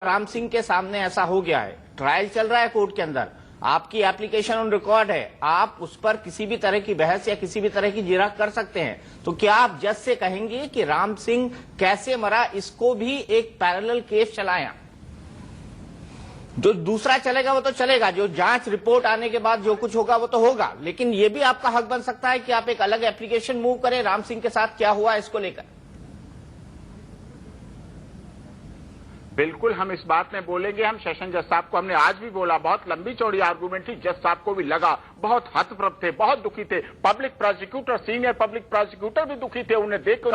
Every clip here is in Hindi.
राम सिंह के सामने ऐसा हो गया है, ट्रायल चल रहा है कोर्ट के अंदर, आपकी एप्लीकेशन ऑन रिकॉर्ड है, आप उस पर किसी भी तरह की बहस या किसी भी तरह की जिरह कर सकते हैं, तो क्या आप जज से कहेंगे कि राम सिंह कैसे मरा, इसको भी एक पैरेलल केस चलाया? जो दूसरा चलेगा वो तो चलेगा, जो जांच रिपोर्ट आने के बाद जो कुछ होगा वो तो होगा, लेकिन ये भी आपका हक बन सकता है कि आप एक अलग एप्लीकेशन मूव करें राम सिंह के साथ क्या हुआ इसको लेकर। बिल्कुल हम इस बात में बोलेंगे। हम सेशन जज साहब को हमने आज भी बोला, बहुत लंबी चौड़ी आर्गूमेंट थी, जज साहब को भी लगा, बहुत हतप्रभ थे, बहुत दुखी थे। Public prosecutor, senior public prosecutor भी दुखी थे, उन्हें देखकर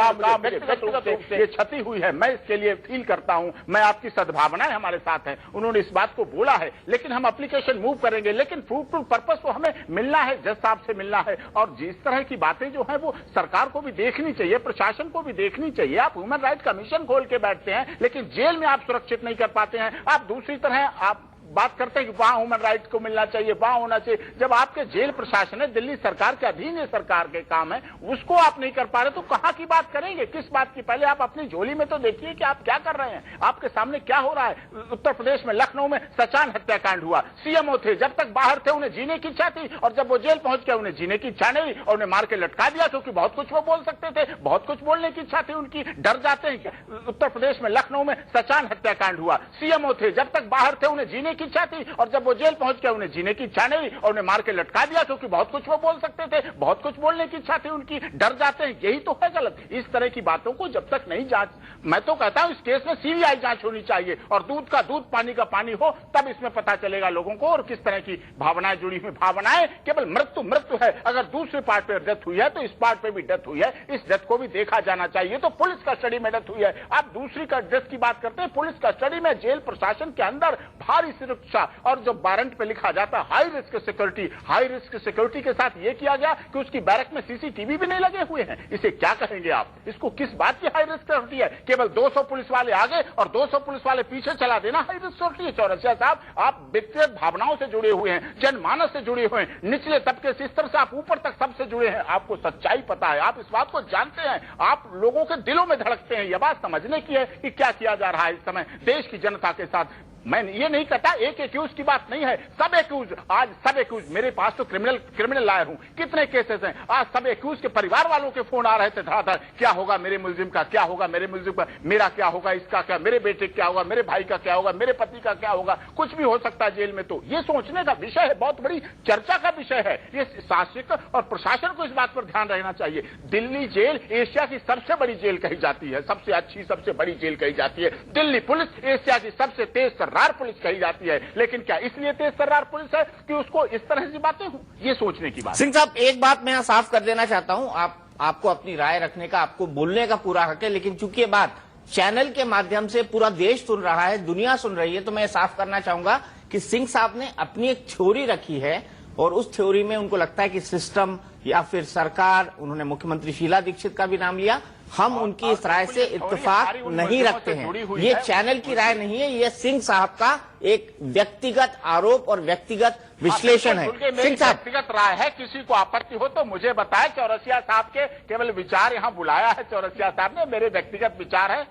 ये क्षति हुई है, मैं इसके लिए फील करता हूं, मैं आपकी सद्भावनाएं हमारे साथ हैं, उन्होंने इस बात को बोला है, लेकिन हम एप्लीकेशन मूव करेंगे, लेकिन फ्रूटफुल पर्पस तो हमें मिलना है, जज साहब से मिलना है। और जिस तरह की बातें जो है वो सरकार को भी देखनी चाहिए, प्रशासन को भी देखनी चाहिए। आप ह्यूमन राइट कमीशन खोल के बैठते हैं, लेकिन जेल में आप सुरक्षित नहीं कर पाते हैं। आप दूसरी तरह आप बात करते हैं कि वहां ह्यूमन राइट को मिलना चाहिए, वहां होना चाहिए। जब आपके जेल प्रशासन है, दिल्ली सरकार के अधीन है, सरकार के काम है, उसको आप नहीं कर पा रहे तो कहां की बात करेंगे, किस बात की? पहले आप अपनी झोली में तो देखिए कि आप क्या कर रहे हैं, आपके सामने क्या हो रहा है। उत्तर प्रदेश में लखनऊ में सचान हत्याकांड हुआ, सीएमओ थे, जब तक बाहर थे उन्हें जीने की इच्छा थी, और जब वो जेल पहुंच गए उन्हें जीने की इच्छा नहीं, और उन्हें मार के लटका दिया, क्योंकि बहुत कुछ वो बोल सकते थे, बहुत कुछ बोलने की इच्छा थी उनकी, डर जाते हैं। उत्तर प्रदेश में लखनऊ में सचान हत्याकांड हुआ, सीएमओ थे, जब तक बाहर थे उन्हें जीने की इच्छा थी, और जब वो जेल पहुंच गए उन्हें जीने की इच्छा नहीं, और उन्हें मार के लटका दिया, क्योंकि बहुत कुछ वो बोल सकते थे, बहुत कुछ बोलने की इच्छा थी उनकी, डर जाते हैं। यही तो है गलत। इस तरह की बातों को जब तक नहीं जांच, मैं तो कहता हूं इस केस में सीबीआई जांच होनी चाहिए, और दूध का दूध पानी का पानी हो, तब इसमें पता चलेगा लोगों को और किस तरह की भावनाएं जुड़ी हुई। भावनाएं केवल मृत्यु मृत्यु है, अगर दूसरे पार्ट पे डेथ हुई है तो इस पार्ट पे भी डेथ हुई है, इस डेथ को भी देखा जाना चाहिए। तो पुलिस कस्टडी में डेथ हुई है, आप दूसरी का डेथ की बात करते हैं। पुलिस कस्टडी में जेल प्रशासन के अंदर भारी सुरक्षा, और जो वारंट पे लिखा जाता है high risk security, high risk security के साथ ये किया गया कि उसकी बैरक में सीसीटीवी भी नहीं लगे हुए हैं। इसे क्या कहेंगे आप? इसको किस बात की हाई रिस्क सिक्योरिटी है? केवल 200 पुलिस वाले आगे और 200 पुलिस वाले पीछे चला देना हाई रिस्क सिक्योरिटी है? चौरसिया साहब, आप व्यक्तिगत भावनाओं से जुड़े हुए हैं, जनमानस से जुड़े हुए हैं, निचले तबके से इस तरह से आप ऊपर तक सबसे जुड़े हैं, आपको सच्चाई पता है, आप इस बात को जानते हैं, आप लोगों के दिलों में धड़कते हैं। यह बात समझने की है कि क्या किया जा रहा है इस समय देश की जनता के साथ। मैं ये नहीं कहता एक एक्यूज की बात नहीं है, सब एक्यूज, आज सब एक्यूज, मेरे पास तो क्रिमिनल लॉयर हूं, कितने केसेस हैं, आज सब एक्यूज के परिवार वालों के फोन आ रहे थे धड़ाधड़, क्या होगा मेरे मुलजिम का, क्या होगा मेरे मुलजिम का, मेरा क्या होगा, इसका क्या, मेरे बेटे क्या होगा, मेरे भाई का क्या होगा, मेरे पति का क्या होगा, कुछ भी हो सकता है जेल में। तो ये सोचने का विषय है, बहुत बड़ी चर्चा का विषय है। ये शासक और प्रशासन को इस बात पर ध्यान रहना चाहिए। दिल्ली जेल एशिया की सबसे बड़ी जेल कही जाती है, सबसे अच्छी सबसे बड़ी जेल कही जाती है। दिल्ली पुलिस एशिया की सबसे तेज पुलिस कही जाती है, लेकिन क्या इसलिए तेज तर्रार पुलिस है कि उसको इस तरह की बातें हो? ये सोचने की बात। सिंह साहब, एक बात मैं साफ कर देना चाहता हूं, आपको अपनी राय रखने का, आपको बोलने का पूरा हक है, लेकिन चूंकि ये बात चैनल के माध्यम से पूरा देश सुन रहा है, दुनिया सुन रही है, तो मैं साफ करना चाहूंगा कि सिंह साहब ने अपनी एक थ्योरी रखी है, और उस थ्योरी में उनको लगता है कि सिस्टम या फिर सरकार, उन्होंने मुख्यमंत्री शीला दीक्षित का भी नाम लिया, हम उनकी इस राय से इत्तेफाक नहीं रखते हैं। ये चैनल की राय नहीं है, ये सिंह साहब का एक व्यक्तिगत आरोप और व्यक्तिगत विश्लेषण है। सिंह साहब, व्यक्तिगत राय है, किसी को आपत्ति हो तो मुझे बताए। चौरसिया साहब के केवल विचार यहाँ बुलाया है, चौरसिया साहब ने, मेरे व्यक्तिगत विचार है,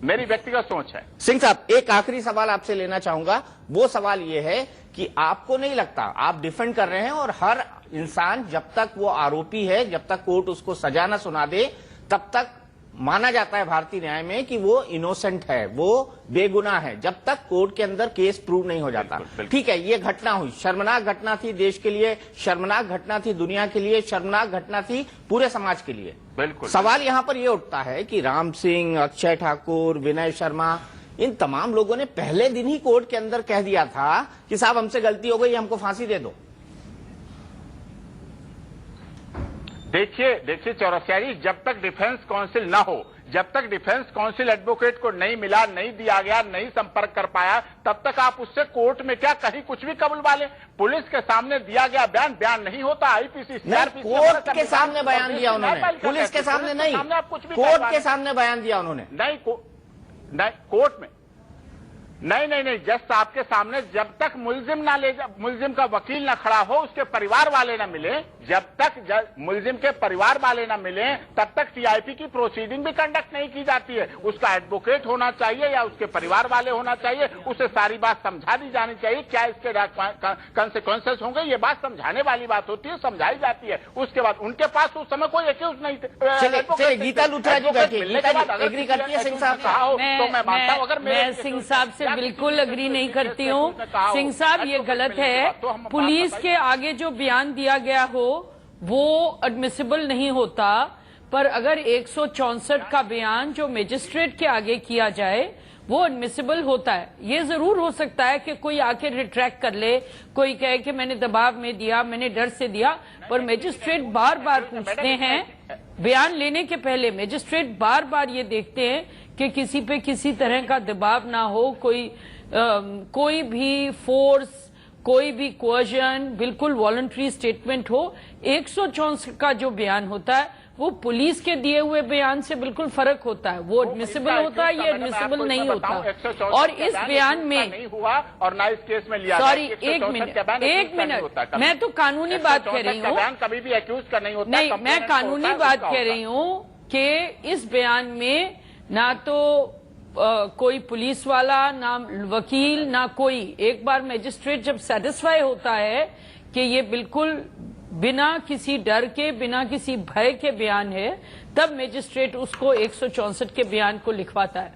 मेरी व्यक्तिगत सोच है। सिंह साहब, एक आखिरी सवाल आपसे लेना चाहूंगा। वो सवाल ये है कि आपको नहीं लगता, आप डिफेंड कर रहे हैं, और हर इंसान जब तक वो आरोपी है, जब तक कोर्ट उसको सजा न सुना दे, तब तक माना जाता है भारतीय न्याय में कि वो इनोसेंट है, वो बेगुनाह है, जब तक कोर्ट के अंदर केस प्रूव नहीं हो जाता। ठीक है, ये घटना हुई, शर्मनाक घटना थी देश के लिए, शर्मनाक घटना थी दुनिया के लिए, शर्मनाक घटना थी पूरे समाज के लिए। बिल्कुल। सवाल यहां पर यह उठता है कि राम सिंह, अक्षय ठाकुर, विनय शर्मा, इन तमाम लोगों ने पहले दिन ही कोर्ट के अंदर कह दिया था कि साहब हमसे गलती हो गई, हमको फांसी दे दो। देखिए चौरसिया जी, जब तक डिफेंस काउंसिल ना हो, जब तक डिफेंस काउंसिल एडवोकेट को नहीं मिला, नहीं दिया गया, नहीं संपर्क कर पाया, तब तक आप उससे कोर्ट में क्या कहीं कुछ भी कबुलवा लें। पुलिस के सामने दिया गया बयान नहीं होता। आईपीसी कोर्ट के सामने बयान दिया उन्होंने, पुलिस के सामने नहीं, कोर्ट के सामने बयान दिया उन्होंने। नहीं कोर्ट में नहीं, जज साहब के सामने जब तक मुलजिम का वकील ना खड़ा हो, उसके परिवार वाले ना मिले, जब तक मुलजिम के परिवार वाले ना मिले, तब तक टीआईपी की प्रोसीडिंग भी कंडक्ट नहीं की जाती है। उसका एडवोकेट होना चाहिए या उसके परिवार वाले होना चाहिए, उसे सारी बात समझा दी जानी चाहिए, क्या इसके कॉन्सिक्वेंसेस होंगे, ये बात समझाने वाली बात होती है, समझाई जाती है। उसके बाद उनके पास उस समय कोई एक्यूज नहीं थे। चलिए गीता लूथरा जी बैठिए, एग्री करती है सिंह साहब? तो मैं मानता हूं, अगर मैं सिंह साहब से बिल्कुल अग्री नहीं करती हूँ। सिंह साहब, ये गलत है। पुलिस के आगे जो बयान दिया गया हो वो एडमिसिबल नहीं होता, पर अगर 164 का बयान जो मजिस्ट्रेट के आगे किया जाए वो एडमिसिबल होता है। ये जरूर हो सकता है कि कोई आके रिट्रैक्ट कर ले, कोई कहे कि मैंने दबाव में दिया, मैंने डर से दिया, पर मजिस्ट्रेट बार बार पूछते हैं, बयान लेने के पहले मजिस्ट्रेट बार बार ये देखते हैं कि किसी पे किसी तरह का दबाव ना हो, कोई भी फोर्स, कोई भी कोअर्जन, बिल्कुल वॉलंटरी स्टेटमेंट हो। 164 का जो बयान होता है वो पुलिस के दिए हुए बयान से बिल्कुल फर्क होता है। वो एडमिसिबल होता है, ये एडमिसिबल नहीं होता। और इस बयान में नहीं हुआ और ना इस केस में लिया। सॉरी, एक मिनट, मैं तो कानूनी बात कह रही हूँ। कभी भी एक्यूज का नहीं होता। नहीं, मैं कानूनी बात कह रही हूँ कि इस बयान में ना तो कोई पुलिस वाला, ना वकील, ना कोई, एक बार मजिस्ट्रेट जब सेटिस्फाई होता है कि ये बिल्कुल बिना किसी डर के, बिना किसी भय के बयान है, तब मजिस्ट्रेट उसको 164 के बयान को लिखवाता है।